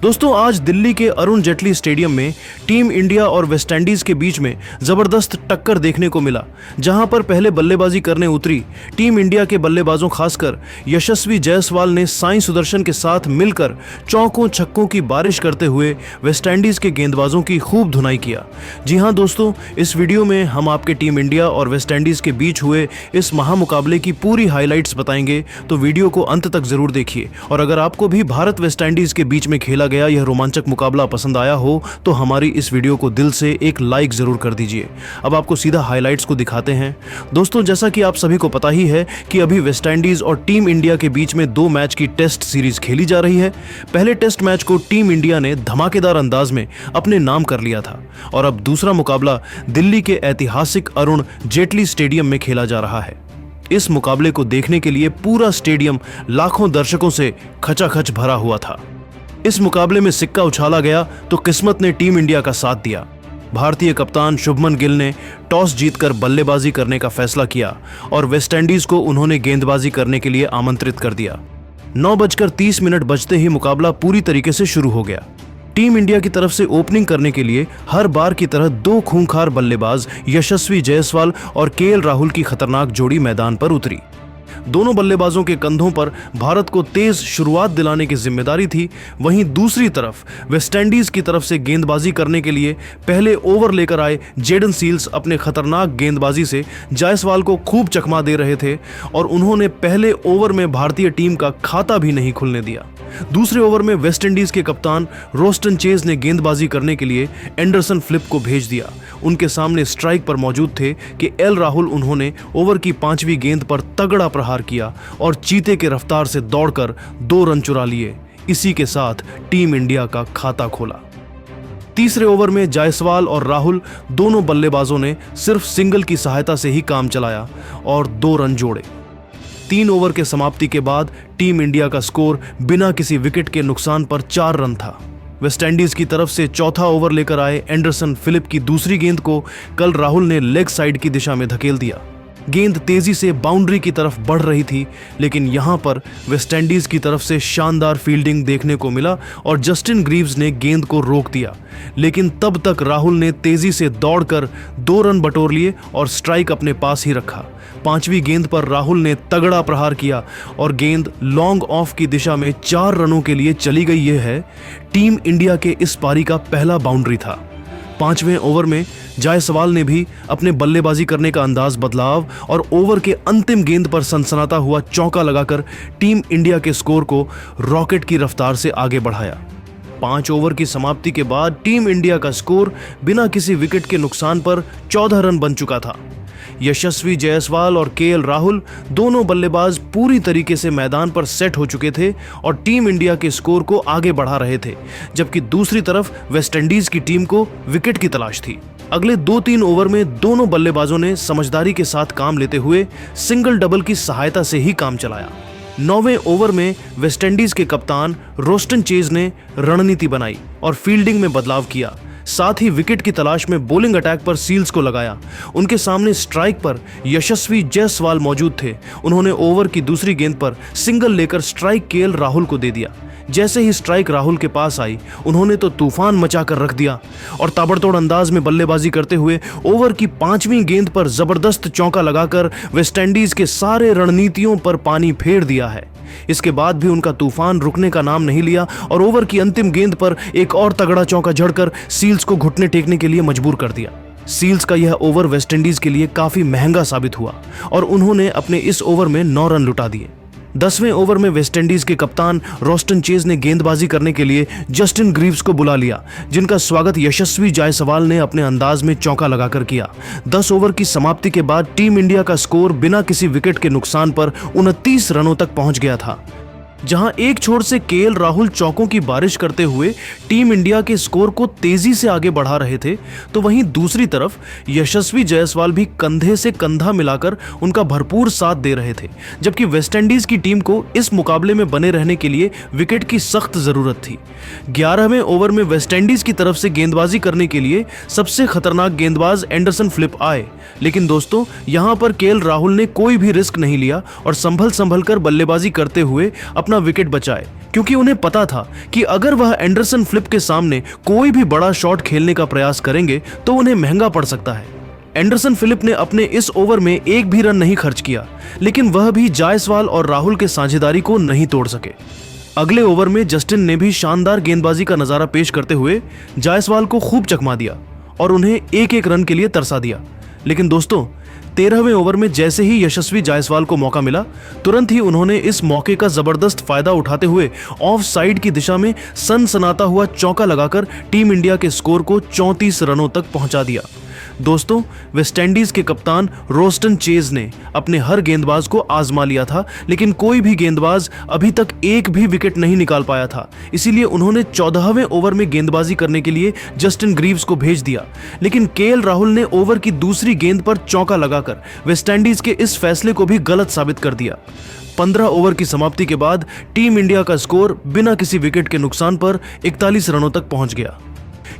दोस्तों, आज दिल्ली के अरुण जेटली स्टेडियम में टीम इंडिया और वेस्टइंडीज के बीच में जबरदस्त टक्कर देखने को मिला, जहां पर पहले बल्लेबाजी करने उतरी टीम इंडिया के बल्लेबाजों, खासकर यशस्वी जायसवाल ने साई सुदर्शन के साथ मिलकर चौकों छक्कों की बारिश करते हुए वेस्टइंडीज के गेंदबाजों की खूब धुनाई किया। जी हां दोस्तों, इस वीडियो में हम आपके टीम इंडिया और वेस्टइंडीज के बीच हुए इस महामुकाबले की पूरी हाईलाइट्स बताएंगे, तो वीडियो को अंत तक जरूर देखिए। और अगर आपको भी भारत वेस्टइंडीज के बीच में खेला गया यह रोमांचक मुकाबला पसंद आया हो तो हमारी इस वीडियो को दिल से एक लाइक जरूर कर दीजिए। अब आपको सीधा हाइलाइट्स को दिखाते हैं। दोस्तों, जैसा कि आप सभी को पता ही है कि अभी वेस्टइंडीज और टीम इंडिया के बीच में 2 मैच की टेस्ट सीरीज खेली जा रही है। पहले टेस्ट मैच को टीम इंडिया ने धमाकेदार अंदाज में अपने नाम कर लिया था और अब दूसरा मुकाबला दिल्ली के ऐतिहासिक अरुण जेटली स्टेडियम में खेला जा रहा है। इस मुकाबले को देखने के लिए पूरा स्टेडियम लाखों दर्शकों से खचाखच भरा हुआ था। इस मुकाबले में सिक्का उछाला गया तो किस्मत ने टीम इंडिया का साथ दिया। भारतीय कप्तान शुभमन गिल ने टॉस जीतकर बल्लेबाजी करने का फैसला किया और वेस्टइंडीज को उन्होंने गेंदबाजी करने के लिए आमंत्रित कर दिया। 9:30 बजते ही मुकाबला पूरी तरीके से शुरू हो गया। टीम इंडिया की तरफ से ओपनिंग करने के लिए हर बार की तरह 2 खूंखार बल्लेबाज यशस्वी जायसवाल और केएल राहुल की खतरनाक जोड़ी मैदान पर उतरी। दोनों बल्लेबाजों के कंधों पर भारत को तेज शुरुआत दिलाने की जिम्मेदारी थी। वहीं दूसरी तरफ वेस्टइंडीज की तरफ से गेंदबाजी करने के लिए पहले ओवर लेकर आए जेडन सील्स अपने खतरनाक गेंदबाजी से जायसवाल को खूब चकमा दे रहे थे और उन्होंने पहले ओवर में भारतीय टीम का खाता भी नहीं खुलने दिया। दूसरे ओवर में वेस्टइंडीज के कप्तान रोस्टन चेज ने गेंदबाजी करने के लिए एंडरसन फिलिप को भेज दिया। उनके सामने स्ट्राइक पर मौजूद थे कि एल राहुल। उन्होंने ओवर की 5वीं गेंद पर तगड़ा प्रहार किया और चीते के रफ्तार से दौड़कर 2 रन चुरा लिए। इसी के साथ टीम इंडिया का खाता खोला। तीसरे ओवर में जायसवाल और राहुल दोनों बल्लेबाजों ने सिर्फ सिंगल की सहायता से ही काम चलाया और 2 रन जोड़े। 3 ओवर के समाप्ति के बाद टीम इंडिया का स्कोर बिना किसी विकेट के नुकसान पर 4 रन था। वेस्टइंडीज की तरफ से चौथा ओवर लेकर आए एंडरसन फिलिप की दूसरी गेंद को कल राहुल ने लेग साइड की दिशा में धकेल दिया। गेंद तेजी से बाउंड्री की तरफ बढ़ रही थी, लेकिन यहां पर वेस्टइंडीज की तरफ से शानदार फील्डिंग देखने को मिला और जस्टिन ग्रीव्स ने गेंद को रोक दिया। लेकिन तब तक राहुल ने तेजी से दौड़कर 2 रन बटोर लिए और स्ट्राइक अपने पास ही रखा। 5वीं गेंद पर राहुल ने तगड़ा प्रहार किया और गेंद लॉन्ग ऑफ की दिशा में 4 रनों के लिए चली गई। यह है टीम इंडिया के इस पारी का पहला बाउंड्री था। 5वें ओवर में जायसवाल ने भी अपने बल्लेबाजी करने का अंदाज बदलाव और ओवर के अंतिम गेंद पर सनसनाता हुआ चौका लगाकर टीम इंडिया के स्कोर को रॉकेट की रफ्तार से आगे बढ़ाया। 5 ओवर की समाप्ति के बाद टीम इंडिया का स्कोर बिना किसी विकेट के नुकसान पर 14 रन बन चुका था। यशस्वी जायसवाल और केएल राहुल दोनों बल्लेबाज पूरी तरीके से मैदान पर सेट हो चुके थे और टीम इंडिया के स्कोर को आगे बढ़ा रहे थे, जबकि दूसरी तरफ वेस्टइंडीज की टीम को विकेट की तलाश थी। अगले 2-3 ओवर में दोनों बल्लेबाजों ने समझदारी के साथ काम लेते हुए सिंगल डबल की सहायता से ही काम चलाया। 9वें ओवर में वेस्टइंडीज के कप्तान रोस्टन चेज ने रणनीति बनाई और फील्डिंग में बदलाव किया। साथ ही विकेट की तलाश में बॉलिंग अटैक पर सील्स को लगाया। उनके सामने स्ट्राइक पर यशस्वी जायसवाल मौजूद थे। उन्होंने ओवर की दूसरी गेंद पर सिंगल लेकर स्ट्राइक केएल राहुल को दे दिया। जैसे ही स्ट्राइक राहुल के पास आई, उन्होंने तो तूफान मचाकर रख दिया और ताबड़तोड़ अंदाज में बल्लेबाजी करते हुए ओवर की 5वीं गेंद पर जबरदस्त चौका लगाकर वेस्टइंडीज के सारे रणनीतियों पर पानी फेर दिया है। इसके बाद भी उनका तूफान रुकने का नाम नहीं लिया और ओवर की अंतिम गेंद पर एक और तगड़ा चौका जड़कर सील्स को घुटने टेकने के लिए मजबूर कर दिया। सील्स का यह ओवर वेस्टइंडीज के लिए काफी महंगा साबित हुआ और उन्होंने अपने इस ओवर में 9 रन लुटा दिए। 10वें ओवर में वेस्टइंडीज के कप्तान रोस्टन चेज ने गेंदबाजी करने के लिए जस्टिन ग्रीव्स को बुला लिया, जिनका स्वागत यशस्वी जायसवाल ने अपने अंदाज में चौका लगाकर किया। 10 ओवर की समाप्ति के बाद टीम इंडिया का स्कोर बिना किसी विकेट के नुकसान पर 29 रनों तक पहुंच गया था। जहां एक छोर से केएल राहुल चौकों की बारिश करते हुए टीम इंडिया के स्कोर को तेजी से आगे बढ़ा रहे थे, तो वहीं दूसरी तरफ यशस्वी जायसवाल भी कंधे से कंधा मिलाकर उनका भरपूर साथ दे रहे थे। जबकि वेस्टइंडीज की टीम को इस मुकाबले में बने रहने के लिए विकेट की सख्त जरूरत थी। 11वें ओवर में वेस्टइंडीज की तरफ से गेंदबाजी करने के लिए सबसे खतरनाक गेंदबाज एंडरसन फिलिप आए, लेकिन दोस्तों यहां पर केएल राहुल ने कोई भी रिस्क नहीं लिया और संभल कर बल्लेबाजी करते हुए अपना अपना विकेट बचाए, क्योंकि उन्हें पता था कि अगर वह एंडरसन फ्लिप के सामने कोई भी बड़ा शॉट खेलने का प्रयास करेंगे तो उन्हें महंगा पड़ सकता है। एंडरसन फिलिप ने अपने इस ओवर में एक भी रन नहीं खर्च किया, लेकिन वह भी जायसवाल और राहुल के साझेदारी को नहीं तोड़ सके। अगले ओवर में जस्टिन ने भी शानदार गेंदबाजी का नजारा पेश करते हुए जायसवाल को खूब चकमा दिया और उन्हें एक एक रन के लिए तरसा दिया। लेकिन दोस्तों, 13वें ओवर में जैसे ही यशस्वी जायसवाल को मौका मिला, तुरंत ही उन्होंने इस मौके का जबरदस्त फायदा उठाते हुए ऑफ साइड की दिशा में सनसनाता हुआ चौका लगाकर टीम इंडिया के स्कोर को 34 रनों तक पहुंचा दिया। दोस्तों, वेस्टइंडीज के कप्तान रोस्टन चेज ने अपने हर गेंदबाज को आजमा लिया था, लेकिन कोई भी गेंदबाज अभी तक एक भी विकेट नहीं निकाल पाया था। इसीलिए उन्होंने 14वें ओवर में गेंदबाजी करने के लिए जस्टिन ग्रीव्स को भेज दिया, लेकिन केएल राहुल ने ओवर की दूसरी गेंद पर चौका लगाकर वेस्टइंडीज के इस फैसले को भी गलत साबित कर दिया। 15 ओवर की समाप्ति के बाद टीम इंडिया का स्कोर बिना किसी विकेट के नुकसान पर 41 रनों तक पहुंच गया।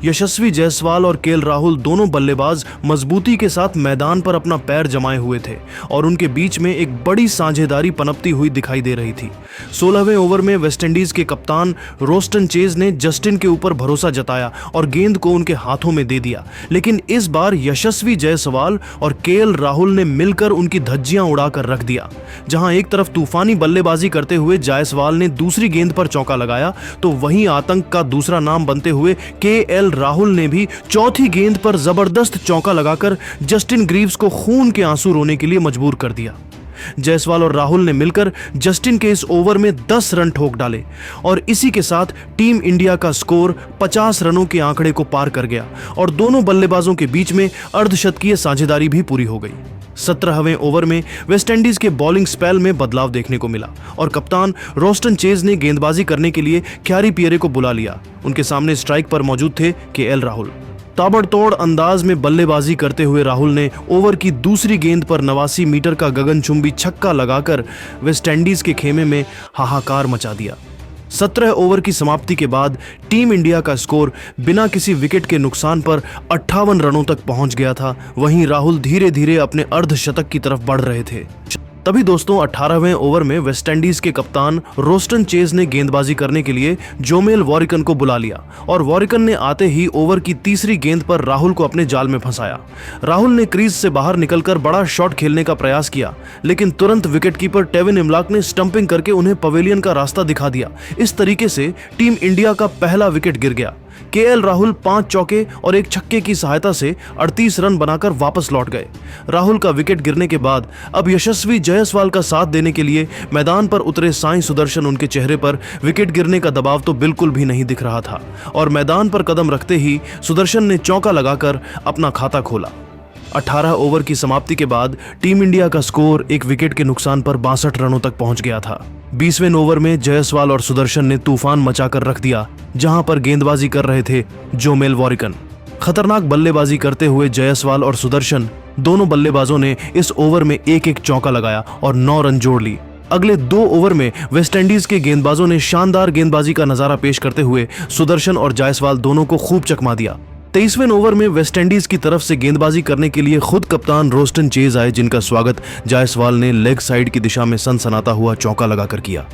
यशस्वी जायसवाल और केएल राहुल दोनों बल्लेबाज मजबूती के साथ मैदान पर अपना पैर जमाए हुए थे और उनके बीच में एक बड़ी साझेदारी पनपती हुई दिखाई दे रही थी। 16वें ओवर में वेस्टइंडीज के कप्तान रोस्टन चेज ने जस्टिन के ऊपर भरोसा जताया और गेंद को उनके हाथों में दे दिया, लेकिन इस बार यशस्वी जायसवाल और केएल राहुल ने मिलकर उनकी धज्जियां उड़ाकर रख दिया। जहां एक तरफ तूफानी बल्लेबाजी करते हुए जायसवाल ने दूसरी गेंद पर चौका लगाया, तो वहीं आतंक का दूसरा नाम बनते हुए केएल राहुल ने भी चौथी गेंद पर जबरदस्त चौका लगाकर जस्टिन ग्रीव्स को खून के आंसू रोने के लिए मजबूर कर दिया। जायसवाल और राहुल ने मिलकर जस्टिन के इस ओवर में 10 रन ठोक डाले और इसी के साथ टीम इंडिया का स्कोर 50 रनों के आंकड़े को पार कर गया और दोनों बल्लेबाजों के बीच में अर्धशतकीय साझेदारी भी पूरी हो गई। 17वें ओवर में वेस्टइंडीज के बॉलिंग स्पेल में बदलाव देखने को मिला और कप्तान रोस्टन चेज ने गेंदबाजी करने के लिए क्यारी पियरे को बुला लिया। उनके सामने स्ट्राइक पर मौजूद थे केएल राहुल। ताबड़तोड़ अंदाज में बल्लेबाजी करते हुए राहुल ने ओवर की दूसरी गेंद पर 89 मीटर का गगनचुंबी छक्का लगाकर वेस्टइंडीज के खेमे में हाहाकार मचा दिया। 17 ओवर की समाप्ति के बाद टीम इंडिया का स्कोर बिना किसी विकेट के नुकसान पर 58 रनों तक पहुंच गया था। वहीं राहुल धीरे धीरे अपने अर्धशतक की तरफ बढ़ रहे थे। तभी दोस्तों 18वें ओवर में वेस्टइंडीज के कप्तान रोस्टन चेज ने गेंदबाजी करने के लिए जोमेल वॉरिकन को बुला लिया और वॉरिकन ने आते ही ओवर की तीसरी गेंद पर राहुल को अपने जाल में फंसाया। राहुल ने क्रीज से बाहर निकलकर बड़ा शॉट खेलने का प्रयास किया, लेकिन तुरंत विकेटकीपर टेविन इमलाक ने स्टंपिंग करके उन्हें पवेलियन का रास्ता दिखा दिया। इस तरीके से टीम इंडिया का पहला विकेट गिर गया। केएल राहुल 5 चौके और एक छक्के की सहायता से 38 रन बनाकर वापस लौट गए। राहुल का विकेट गिरने के बाद अब यशस्वी जायसवाल का साथ देने के लिए मैदान पर उतरे साई सुदर्शन उनके चेहरे पर विकेट गिरने का दबाव तो बिल्कुल भी नहीं दिख रहा था और मैदान पर कदम रखते ही सुदर्शन ने चौका लगाकर अपना खाता खोला। 18 ओवर की समाप्ति के बाद टीम इंडिया का स्कोर एक विकेट के नुकसान पर 62 रनों तक पहुंच गया था। 20वें ओवर में जायसवाल और सुदर्शन ने तूफान मचाकर रख दिया, जहां पर गेंदबाजी कर रहे थे जोमेल वॉरिकन। खतरनाक बल्लेबाजी करते हुए जायसवाल और सुदर्शन दोनों बल्लेबाजों ने इस ओवर में एक एक चौका लगाया और 9 रन जोड़ ली। अगले 2 ओवर में वेस्टइंडीज के गेंदबाजों ने शानदार गेंदबाजी का नजारा पेश करते हुए सुदर्शन और जायसवाल दोनों को खूब चकमा दिया। 23वें ओवर में वेस्टइंडीज की तरफ से गेंदबाजी करने के लिए खुद कप्तान रोस्टन चेज आए, जिनका स्वागत जायसवाल ने लेग साइड की दिशा में सनसनाता हुआ चौका लगाकर किया।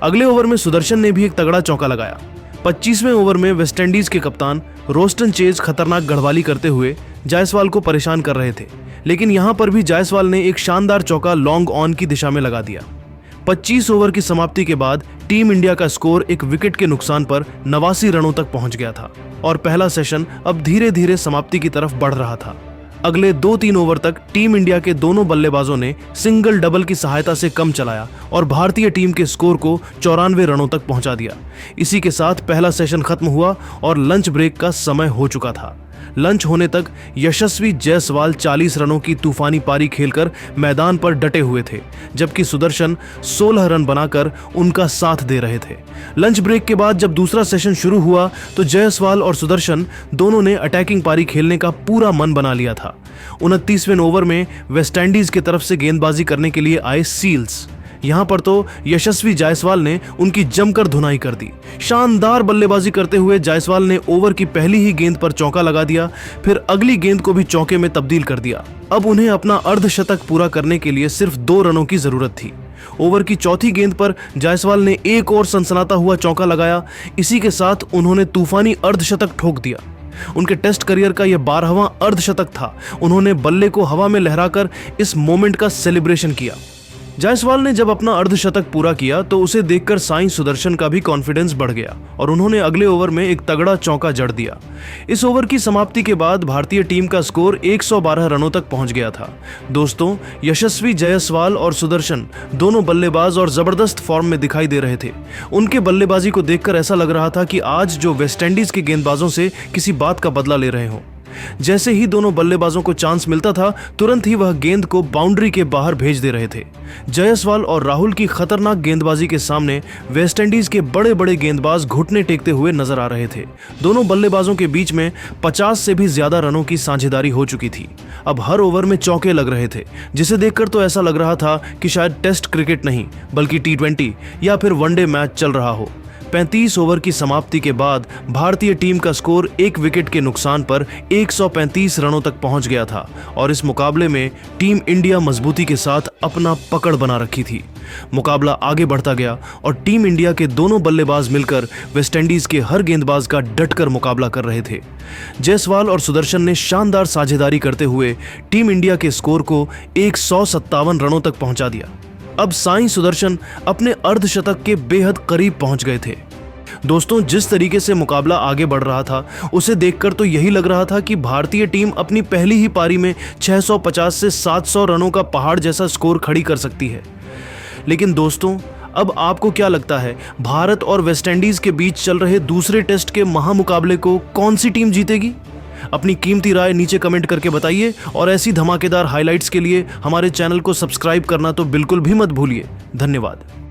अगले ओवर में सुदर्शन ने भी एक तगड़ा चौका लगाया। 25वें ओवर में वेस्टइंडीज के कप्तान रोस्टन चेज खतरनाक गढ़वाली करते हुए जायसवाल को परेशान कर रहे थे, लेकिन यहां पर भी जायसवाल ने एक शानदार चौका लॉन्ग ऑन की दिशा में लगा दिया। 25 ओवर की समाप्ति के बाद टीम इंडिया का स्कोर एक विकेट के नुकसान पर 89 रनों तक पहुंच गया था और पहला सेशन अब धीरे धीरे समाप्ति की तरफ बढ़ रहा था। अगले 2-3 ओवर तक टीम इंडिया के दोनों बल्लेबाजों ने सिंगल डबल की सहायता से कम चलाया और भारतीय टीम के स्कोर को 94 रनों तक पहुंचा दिया। इसी के साथ पहला सेशन खत्म हुआ और लंच ब्रेक का समय हो चुका था। लंच होने तक यशस्वी जायसवाल 40 रनों की तूफानी पारी खेलकर मैदान पर डटे हुए थे, जबकि सुदर्शन 16 रन बनाकर उनका साथ दे रहे थे। लंच ब्रेक के बाद जब दूसरा सेशन शुरू हुआ तो जायसवाल और सुदर्शन दोनों ने अटैकिंग पारी खेलने का पूरा मन बना लिया था। 29वें ओवर में वेस्टइंडीज की तरफ से गेंदबाजी करने के लिए आए सील्स। यहां पर तो यशस्वी जायसवाल ने उनकी जमकर धुनाई कर दी। शानदार बल्लेबाजी करते हुए जायसवाल ने ओवर की पहली ही गेंद पर चौका लगा दिया, फिर अगली गेंद को भी चौके में तब्दील कर दिया। अब उन्हें अपना अर्धशतक पूरा करने के लिए सिर्फ 2 रनों की जरूरत थी। ओवर की चौथी गेंद पर जायसवाल ने एक और सनसनाता हुआ चौका लगाया। इसी के साथ उन्होंने तूफानी अर्धशतक ठोक दिया। उनके टेस्ट करियर का यह 12वां अर्धशतक था। उन्होंने बल्ले को हवा में लहराकर इस मोमेंट का सेलिब्रेशन किया। जायसवाल ने जब अपना अर्धशतक पूरा किया तो उसे देखकर साई सुदर्शन का भी कॉन्फिडेंस बढ़ गया और उन्होंने अगले ओवर में एक तगड़ा चौका जड़ दिया। इस ओवर की समाप्ति के बाद भारतीय टीम का स्कोर 112 रनों तक पहुंच गया था। दोस्तों, यशस्वी जायसवाल और सुदर्शन दोनों बल्लेबाज और जबरदस्त फॉर्म में दिखाई दे रहे थे। उनके बल्लेबाजी को देखकर ऐसा लग रहा था कि आज जो वेस्टइंडीज के गेंदबाजों से किसी बात का बदला ले रहे हों। जैसे ही दोनों बल्लेबाजों को चांस मिलता था, तुरंत ही वह गेंद को बाउंड्री के बाहर भेज दे रहे थे। जायसवाल और राहुल की खतरनाक गेंदबाजी के सामने वेस्टइंडीज के बड़े बड़े गेंदबाज घुटने टेकते हुए नजर आ रहे थे। दोनों बल्लेबाजों के बीच में 50 से भी ज्यादा रनों की साझेदारी हो चुकी थी। अब हर ओवर में चौके लग रहे थे, जिसे देखकर तो ऐसा लग रहा था कि शायद टेस्ट क्रिकेट नहीं बल्कि T20 या फिर वनडे मैच चल रहा हो। 35 ओवर की समाप्ति के बाद भारतीय टीम का स्कोर 1 विकेट के नुकसान पर 135 रनों तक पहुंच गया था और इस मुकाबले में टीम इंडिया मजबूती के साथ अपना पकड़ बना रखी थी। मुकाबला आगे बढ़ता गया और टीम इंडिया के दोनों बल्लेबाज मिलकर वेस्टइंडीज के हर गेंदबाज का डटकर मुकाबला कर रहे थे। जायसवाल और सुदर्शन ने शानदार साझेदारी करते हुए टीम इंडिया के स्कोर को 157 रनों तक पहुंचा दिया। अब साई सुदर्शन अपने अर्धशतक के बेहद करीब पहुंच गए थे। दोस्तों, जिस तरीके से मुकाबला आगे बढ़ रहा था उसे देखकर तो यही लग रहा था कि भारतीय टीम अपनी पहली ही पारी में 650 से 700 रनों का पहाड़ जैसा स्कोर खड़ी कर सकती है। लेकिन दोस्तों, अब आपको क्या लगता है, भारत और वेस्टइंडीज के बीच चल रहे दूसरे टेस्ट के महामुकाबले को कौन सी टीम जीतेगी? अपनी कीमती राय नीचे कमेंट करके बताइए और ऐसी धमाकेदार हाइलाइट्स के लिए हमारे चैनल को सब्सक्राइब करना तो बिल्कुल भी मत भूलिए। धन्यवाद।